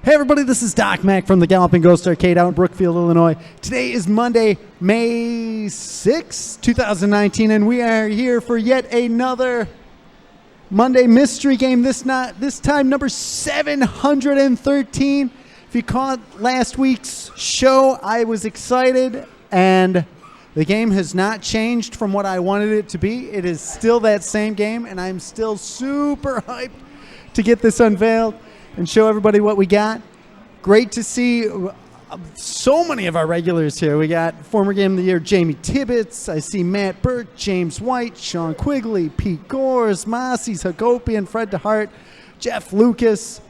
Hey everybody, this is Doc Mack from the Galloping Ghost Arcade out in Brookfield, Illinois. Today is Monday, May 6, 2019, and we are here for yet another Monday mystery game. This time number 713. If you caught last week's show, I was excited, and the game has not changed from what I wanted it to be. It is still that same game, and I'm still super hyped to get this unveiled and show everybody what we got. Great to see so many of our regulars here. We got former Game of the Year Jamie Tibbetts. I see Matt Burke, James White, Sean Quigley, Pete Gores, Massey's Hagopian, Fred DeHart, Jeff Lucas.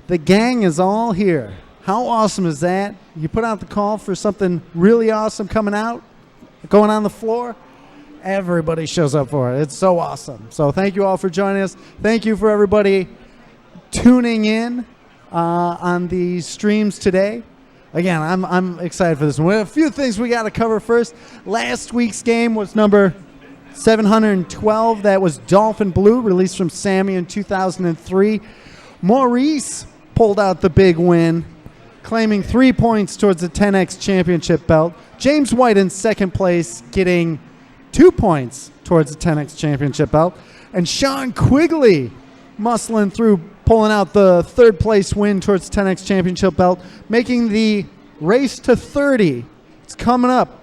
The gang is all here. How awesome is that? You put out the call for something really awesome coming out, going on the floor. Everybody shows up for it. It's so awesome. So thank you all for joining us. Thank you for everybody tuning in on the streams today. Again, I'm excited for this one. We have a few things we got to cover first. Last week's game was number 712. That was Dolphin Blue, released from Sammy in 2003. Maurice pulled out the big win, claiming 3 points towards the 10X championship belt. James White in second place, getting 2 points towards the 10X championship belt. And Sean Quigley muscling through, pulling out the third place win towards the 10X championship belt, making the race to 30. It's coming up.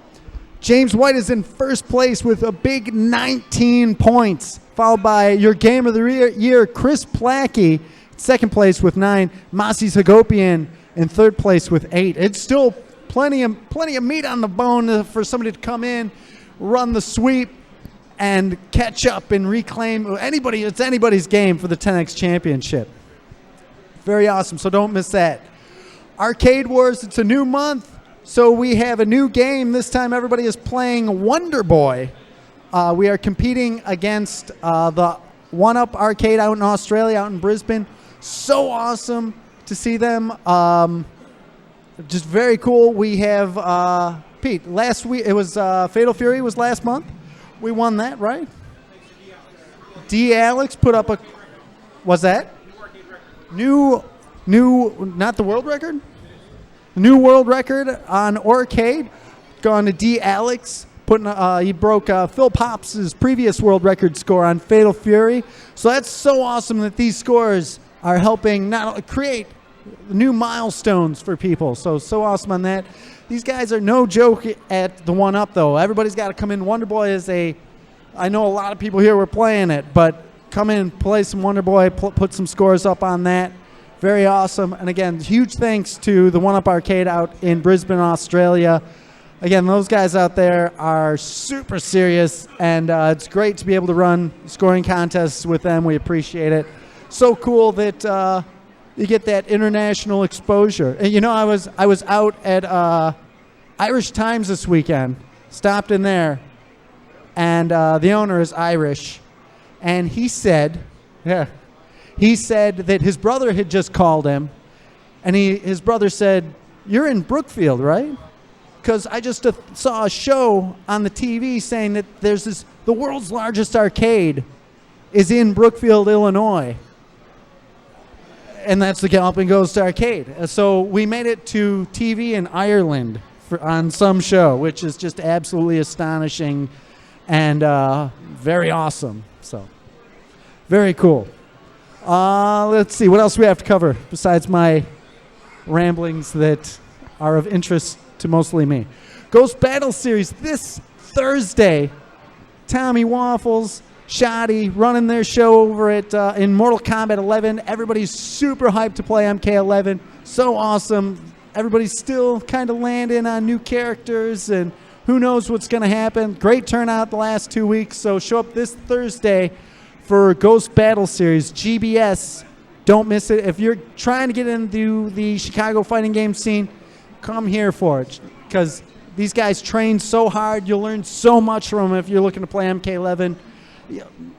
James White is in first place with a big 19 points, followed by your Game of the Year, Chris Plackey, second place with 9. Massey's Hagopian in third place with 8. It's still plenty of meat on the bone for somebody to come in, run the sweep, and catch up and reclaim. It's anybody's game for the 10X championship. Very awesome, so don't miss that. Arcade Wars, it's a new month, so we have a new game. This time everybody is playing Wonder Boy. We are competing against the One-Up Arcade out in Australia, out in Brisbane. So awesome to see them. Just very cool. We have, Pete, last week, it was Fatal Fury was last month. We won that, right? D. Alex put up was that? New, not the world record? New world record on Arcade. Gone to D. Alex. He broke Phil Pops' previous world record score on Fatal Fury. So that's so awesome that these scores are helping not only create new milestones for people. So awesome on that. These guys are no joke at the one-up, though. Everybody's got to come in. Wonder Boy is I know a lot of people here were playing it, but come in, play some Wonder Boy, put some scores up on that. Very awesome. And again, huge thanks to the One-Up Arcade out in Brisbane, Australia. Again, those guys out there are super serious, and it's great to be able to run scoring contests with them. We appreciate it. So cool that you get that international exposure. And, I was out at Irish Times this weekend, stopped in there, and the owner is Irish, and he said that his brother had just called him, and his brother said, "You're in Brookfield, right? Because I just saw a show on the TV saying that the world's largest arcade is in Brookfield, Illinois." And that's the Galloping Ghost Arcade. So we made it to TV in Ireland on some show, which is just absolutely astonishing and very awesome. So very cool. Let's see, what else we have to cover besides my ramblings that are of interest to mostly me. Ghost Battle Series this Thursday. Tommy Waffles, Shoddy running their show over at in Mortal Kombat 11. Everybody's super hyped to play MK11. So awesome. Everybody's still kind of landing on new characters, and who knows what's going to happen. Great turnout the last 2 weeks, so show up this Thursday for Ghost Battle Series, GBS. Don't miss it. If you're trying to get into the Chicago fighting game scene, come here for it, because these guys train so hard. You'll learn so much from them if you're looking to play MK11.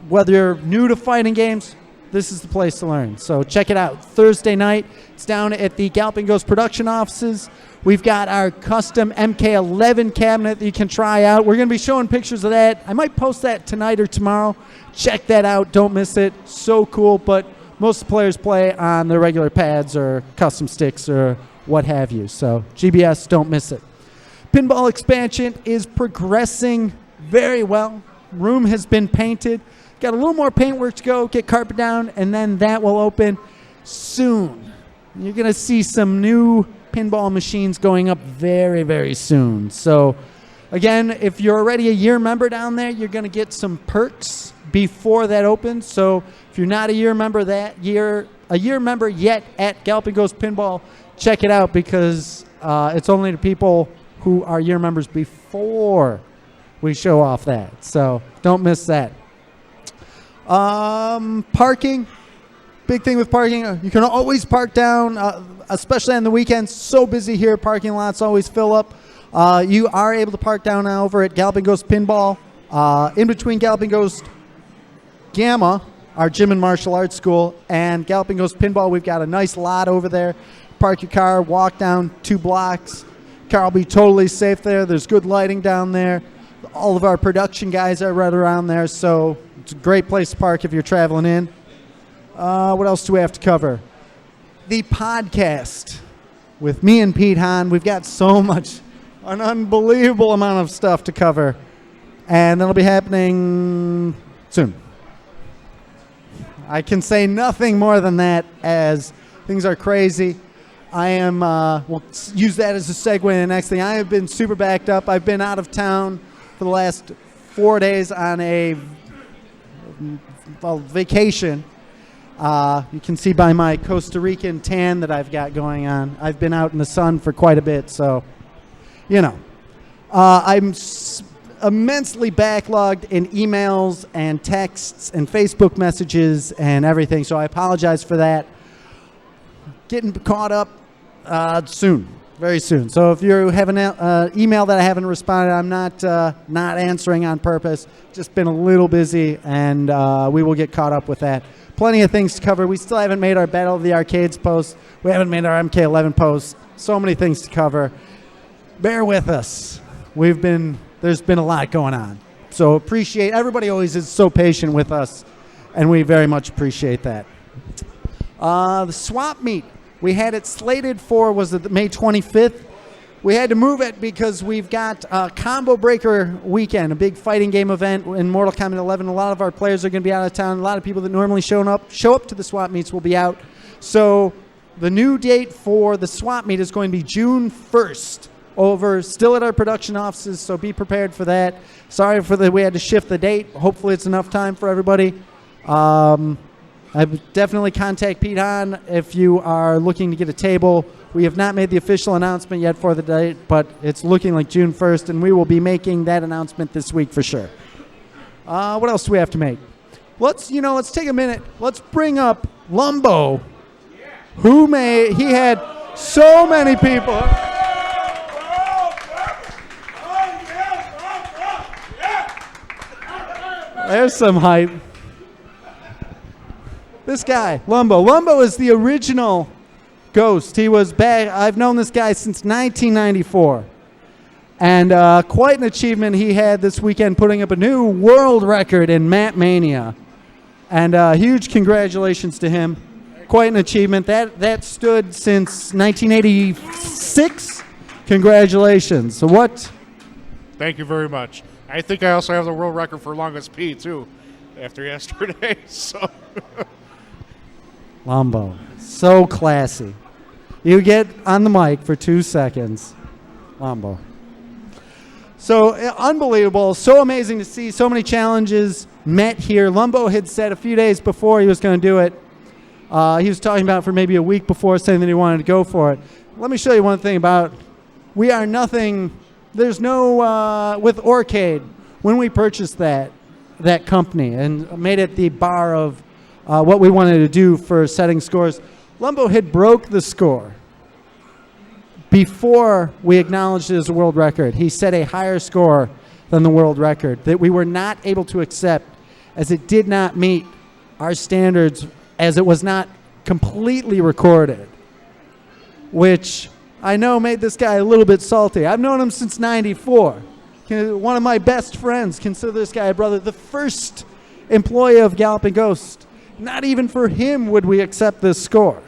Whether you're new to fighting games, this is the place to learn. So check it out. Thursday night, it's down at the Galloping Ghost production offices. We've got our custom MK11 cabinet that you can try out. We're going to be showing pictures of that. I might post that tonight or tomorrow. Check that out. Don't miss it. So cool. But most of the players play on their regular pads or custom sticks or what have you. So GBS, don't miss it. Pinball expansion is progressing very well. Room has been painted. Got a little more paintwork to go, get carpet down, and then that will open soon. You're going to see some new pinball machines going up very, very soon. So, again, if you're already a year member down there, you're going to get some perks before that opens. So, if you're not a year member yet at Galloping Ghost Pinball, check it out because it's only to people who are year members before we show off that. So, don't miss that. Parking. Big thing with parking. You can always park down, especially on the weekends. So busy here. Parking lots always fill up. You are able to park down now over at Galloping Ghost Pinball. In between Galloping Ghost Gamma, our gym and martial arts school, and Galloping Ghost Pinball, we've got a nice lot over there. Park your car, walk down 2 blocks. Car will be totally safe there. There's good lighting down there. All of our production guys are right around there, so it's a great place to park if you're traveling in. What else do we have to cover? The podcast with me and Pete Hahn. We've got so much, an unbelievable amount of stuff to cover, and that'll be happening soon. I can say nothing more than that as things are crazy. I am, we'll use that as a segue to the next thing. I have been super backed up. I've been out of town for the last 4 days on a vacation. You can see by my Costa Rican tan that I've got going on. I've been out in the sun for quite a bit, so, you know. I'm immensely backlogged in emails and texts and Facebook messages and everything, so I apologize for that. Getting caught up soon, very soon. So if you have an email that I haven't responded, I'm not answering on purpose. Just been a little busy, and we will get caught up with that. Plenty of things to cover. We still haven't made our Battle of the Arcades post. We haven't made our MK11 post. So many things to cover. Bear with us. There's been a lot going on. So appreciate, everybody always is so patient with us, and we very much appreciate that. The swap meet, we had it slated for, was it May 25th? We had to move it because we've got a Combo Breaker weekend, a big fighting game event in Mortal Kombat 11. A lot of our players are going to be out of town. A lot of people that normally show up to the swap meets will be out. So the new date for the swap meet is going to be June 1st. Still at our production offices, so be prepared for that. Sorry we had to shift the date. Hopefully it's enough time for everybody. I would definitely contact Pete Hahn if you are looking to get a table. We have not made the official announcement yet for the date, but it's looking like June 1st, and we will be making that announcement this week for sure. What else do we have to make? Let's take a minute. Let's bring up Lumbo, he had so many people. There's some hype. This guy, Lumbo. Lumbo is the original Ghost. He was back. I've known this guy since 1994. And quite an achievement he had this weekend, putting up a new world record in Mat Mania. And huge congratulations to him. Quite an achievement. That stood since 1986. Congratulations. So what? Thank you very much. I think I also have the world record for longest P, too, after yesterday. So, Lumbo. So classy. You get on the mic for 2 seconds. Lumbo. So unbelievable. So amazing to see so many challenges met here. Lumbo had said a few days before he was going to do it. He was talking about it for maybe a week before, saying that he wanted to go for it. Let me show you one thing about we are nothing. There's no with Orcade. When we purchased that company and made it the bar of what we wanted to do for setting scores, Lumbo had broke the score before we acknowledged it as a world record. He set a higher score than the world record that we were not able to accept, as it did not meet our standards, as it was not completely recorded, which I know made this guy a little bit salty. I've known him since '94. One of my best friends, consider this guy a brother. The first employee of Galloping Ghost Not even for him would we accept this score.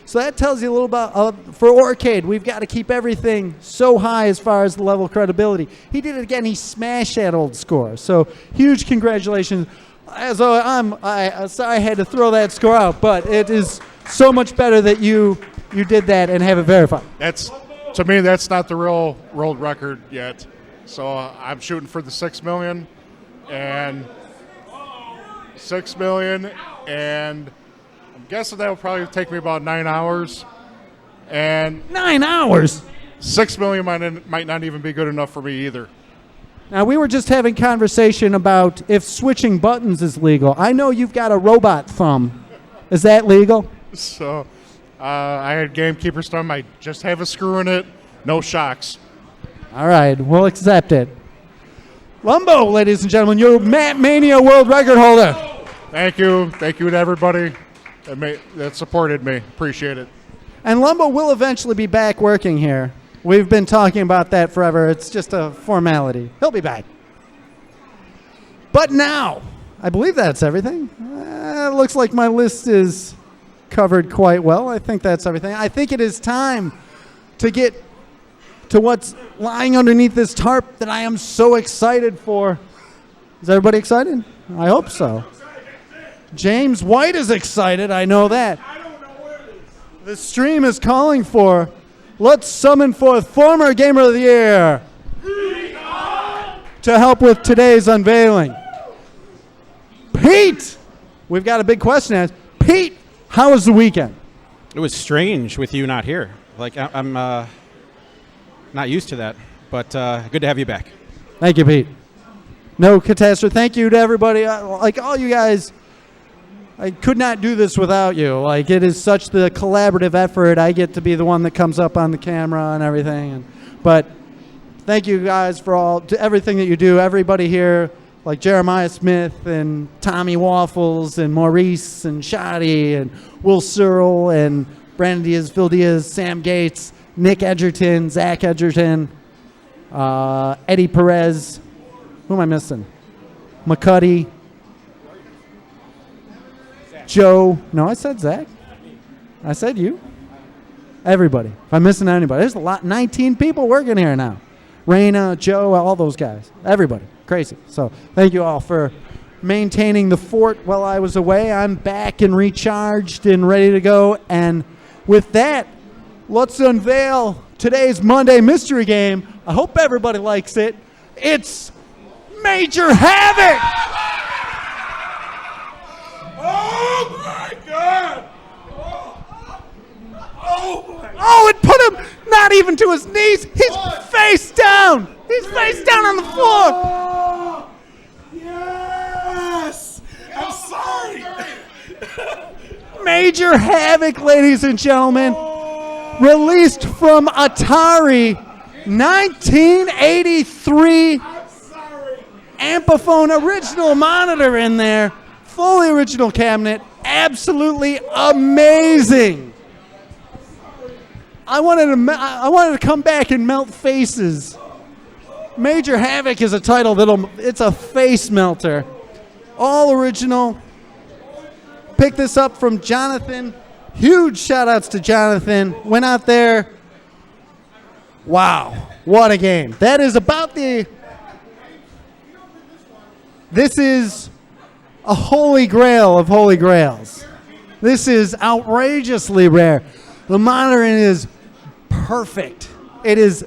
So that tells you a little about, for Orcade, we've got to keep everything so high as far as the level of credibility. He did it again. He smashed that old score. So huge congratulations. Sorry I had to throw that score out, but it is so much better that you did that and have it verified. To me, that's not the real world record yet. So I'm shooting for the 6 million and I'm guessing that will probably take me about 9 hours. And 9 hours? 6 million might not even be good enough for me either. Now, we were just having conversation about if switching buttons is legal. I know you've got a robot thumb. Is that legal? So I had Gamekeeper's thumb. I just have a screw in it. No shocks. All right, we'll accept it. Lumbo, ladies and gentlemen, your Mat Mania world record holder. Thank you. Thank you to everybody that supported me. Appreciate it. And Lumbo will eventually be back working here. We've been talking about that forever. It's just a formality. He'll be back. But now, I believe that's everything. It looks like my list is covered quite well. I think that's everything. I think it is time to get to what's lying underneath this tarp that I am so excited for. Is everybody excited? I hope so. James White is excited. I know that. The stream is calling for, let's summon forth former Gamer of the Year to help with today's unveiling. Pete! We've got a big question to ask. Pete, how was the weekend? It was strange with you not here. Like, I'm not used to that, but good to have you back. Thank you, Pete. No catastrophe. Thank you to everybody. Like, all you guys, I could not do this without you. Like, it is such the collaborative effort. I get to be the one that comes up on the camera and everything. But thank you guys for everything that you do. Everybody here, like Jeremiah Smith and Tommy Waffles and Maurice and Shoddy and Will Searle and Brandon Diaz, Phil Diaz, Sam Gates, Nick Edgerton, Zach Edgerton, Eddie Perez. Who am I missing? McCuddy. Joe. No, I said Zach. I said you. Everybody. If I'm missing anybody. There's a lot. 19 people working here now. Raina, Joe, all those guys. Everybody. Crazy. So thank you all for maintaining the fort while I was away. I'm back and recharged and ready to go. And with that, let's unveil today's Monday mystery game. I hope everybody likes it. It's Major Havoc! Oh my God! Oh, it put him not even to his knees. He's face down. He's face down on the floor. Oh, yes! I'm sorry. Major Havoc, ladies and gentlemen. Released from Atari, 1983. I'm sorry. Ampiphone original monitor in there. Fully original cabinet. Absolutely amazing. I wanted to come back and melt faces. Major Havoc is a title it's a face melter. All original. Picked this up from Jonathan. Huge shout outs to Jonathan. Went out there. Wow. What a game. That is about this is a holy grail of holy grails. This is outrageously rare. The monitoring is perfect. It is,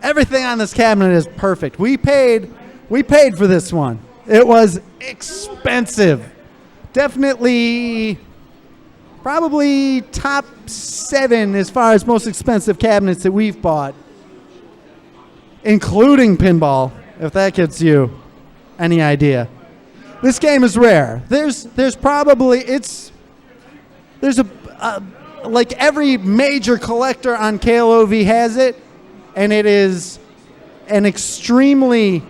everything on this cabinet is perfect. We paid for this one. It was expensive. Definitely, probably top 7 as far as most expensive cabinets that we've bought, including pinball, if that gets you any idea. This game is rare. There's like every major collector on KLOV has it, and it is an extremely,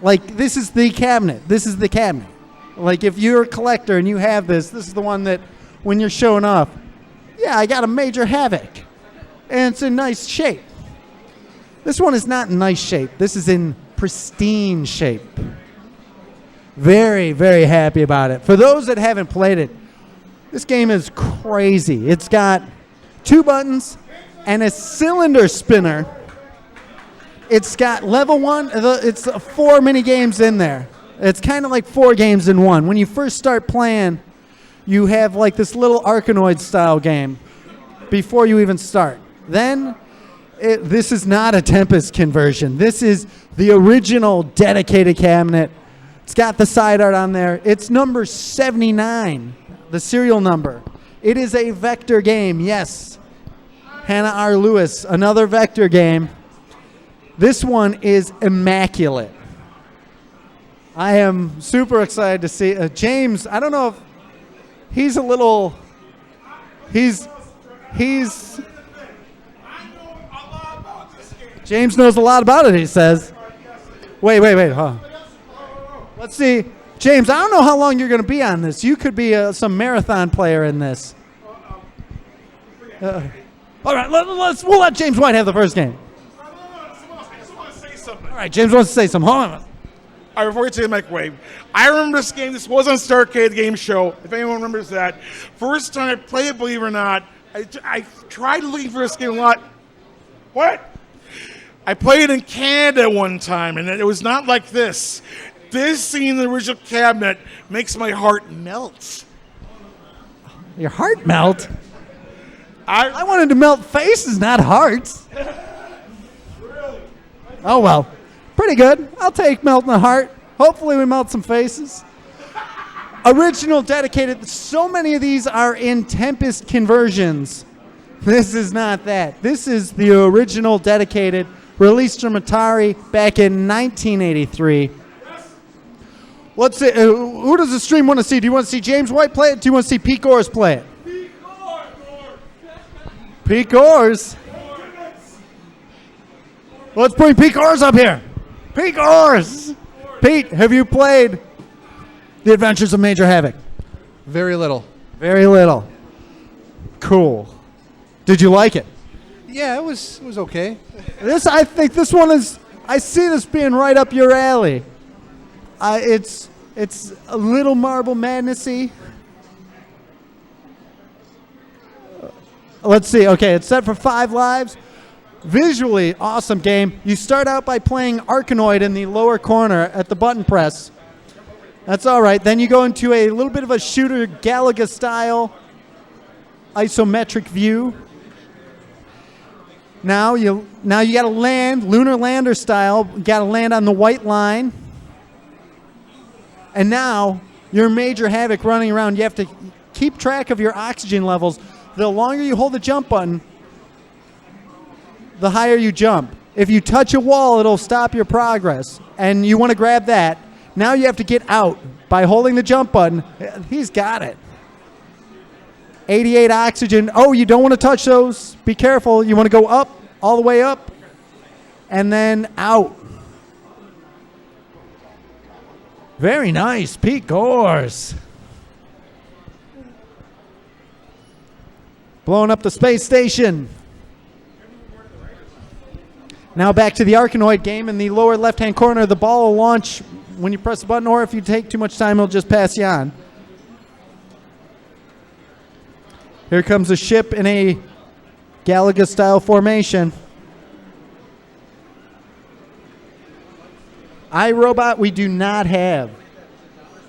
like, this is the cabinet. This is the cabinet. Like, if you're a collector and you have this is the one that when you're showing off, yeah, I got a Major Havoc, and it's in nice shape. This one is not in nice shape. This is in pristine shape. Very, very happy about it. For those that haven't played it, this game is crazy. It's got 2 buttons and a cylinder spinner. It's got level 1. It's 4 mini games in there. It's kind of like 4 games in one. When you first start playing, you have like this little Arkanoid style game before you even start. Then this is not a Tempest conversion. This is the original dedicated cabinet. It's got the side art on there. It's number 79, the serial number. It is a vector game, yes. Hannah R. Lewis, another vector game. This one is immaculate. I am super excited to see James. I don't know if he's a little. He's. James knows a lot about it. He says. Wait. Huh. Let's see, James. I don't know how long you're going to be on this. You could be some marathon player in this. All right, we'll let James White have the first game. I just want to say something. All right, James wants to say something. Hold on. All right, before we take the microwave, I remember this game. This was on Starcade Game Show, if anyone remembers that. First time I played it, believe it or not, I tried looking for this game a lot. What? I played it in Canada one time, and it was not like this. This scene in the original cabinet makes my heart melt. Your heart melt? I I wanted to melt faces, not hearts. Oh, well. Pretty good. I'll take melting a heart. Hopefully we melt some faces. Original dedicated. So many of these are in Tempest conversions. This is not that. This is the original dedicated, released from Atari back in 1983. Let's see. Who does the stream want to see? Do you want to see James White play it? Do you want to see Pete Gores play it? Pete Gores. Let's bring Pete Gores up here. Pete Gores. Pete, have you played The Adventures of Major Havoc? Very little. Very little. Cool. Did you like it? Yeah, it was okay. I think this one is. I see this being right up your alley. It's a little Marble Madnessy. Let's see. Okay, it's set for 5 lives. Visually, awesome game. You start out by playing Arkanoid in the lower corner at the button press. That's all right. Then you go into a little bit of a shooter Galaga style isometric view. Now you got to land lunar lander style. You got to land on the white line. And now you're Major Havoc running around. You have to keep track of your oxygen levels. The longer you hold the jump button, the higher you jump. If you touch a wall, it'll stop your progress. And you want to grab that. Now you have to get out by holding the jump button. He's got it. 88 oxygen. Oh, you don't want to touch those. Be careful. You want to go up, all the way up, and then out. Very nice, Pete Gores. Blowing up the space station. Now back to the Arkanoid game. In the lower left-hand corner, the ball will launch when you press the button, or if you take too much time, it'll just pass you on. Here comes a ship in a Galaga-style formation. iRobot, we do not have.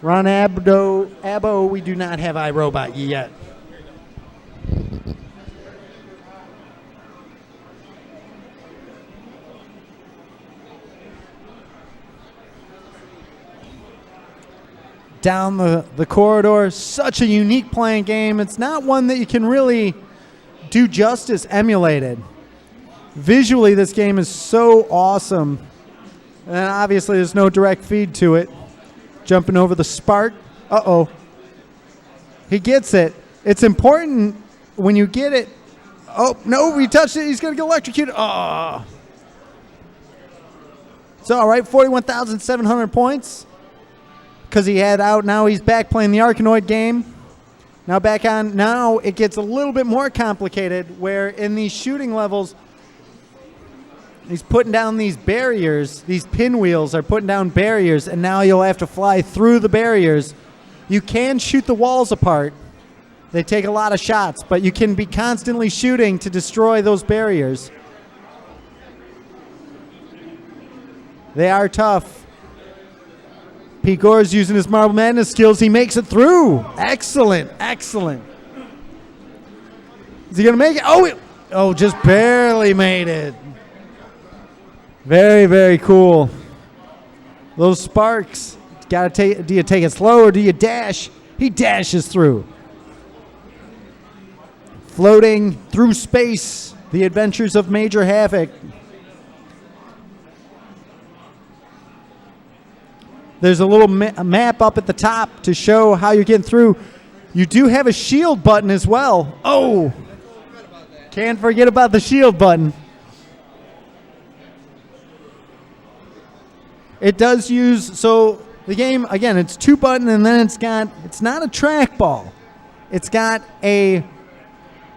Ron Abbo, we do not have iRobot yet. Down the corridor, such a unique playing game. It's not one that you can really do justice emulated. Visually, this game is so awesome. And obviously, there's no direct feed to it. Jumping over the spark. Uh-oh. He gets it. It's important when you get it. Oh, no, we touched it. He's going to get electrocuted. Oh. It's all right, 41,700 points. Because he had out, now he's back playing the Arkanoid game. Now back on, now it gets a little bit more complicated, where in these shooting levels, He's putting down these barriers. These pinwheels are putting down barriers, and now you'll have to fly through the barriers. You can shoot the walls apart. They take a lot of shots, but you can be constantly shooting to destroy those barriers. They are tough. Pete Gore's using his Marble Madness skills. He makes it through. Excellent, excellent. Is he going to make it? Oh, just barely made it. Very, very cool. Those sparks. Gotta take. Do you take it slow or do you dash? He dashes through. Floating through space. The adventures of Major Havoc. There's a little map up at the top to show how you're getting through. You do have a shield button as well. Oh, can't forget about the shield button. It does use, so the game, again, it's 2 button and then it's not a trackball. It's got a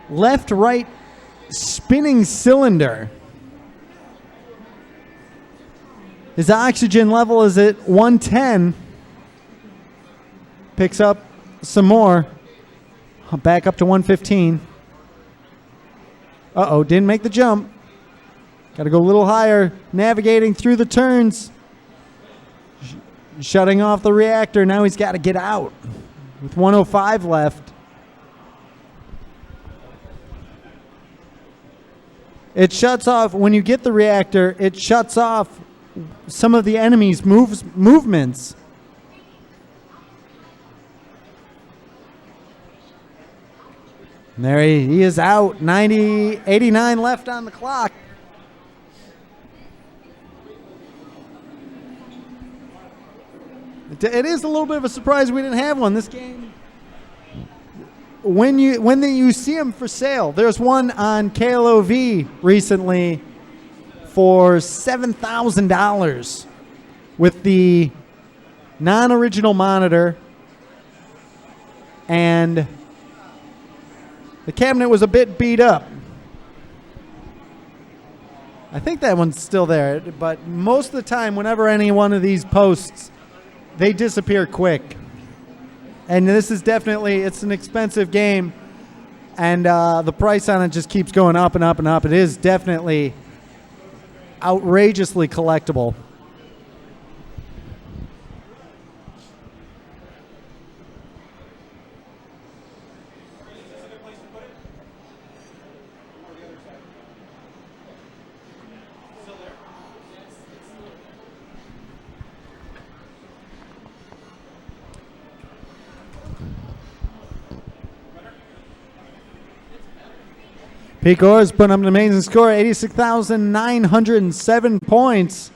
left-right spinning cylinder. His oxygen level is at 110. Picks up some more. Back up to 115. Uh-oh, didn't make the jump. Got to go a little higher. Navigating through the turns. Shutting off the reactor. Now he's got to get out with 105 left. It shuts off, when you get the reactor, it shuts off some of the enemy's movements. And there he is out. 89 left on the clock. It is a little bit of a surprise we didn't have one. This game, when you see them for sale, there's one on KLOV recently for $7,000 with the non-original monitor, and the cabinet was a bit beat up. I think that one's still there, but most of the time, whenever any one of these posts, they disappear quick. And this is definitely, it's an expensive game, and the price on it just keeps going up and up and up. It is definitely outrageously collectible. Pete Gore's putting up an amazing score, 86,907 points.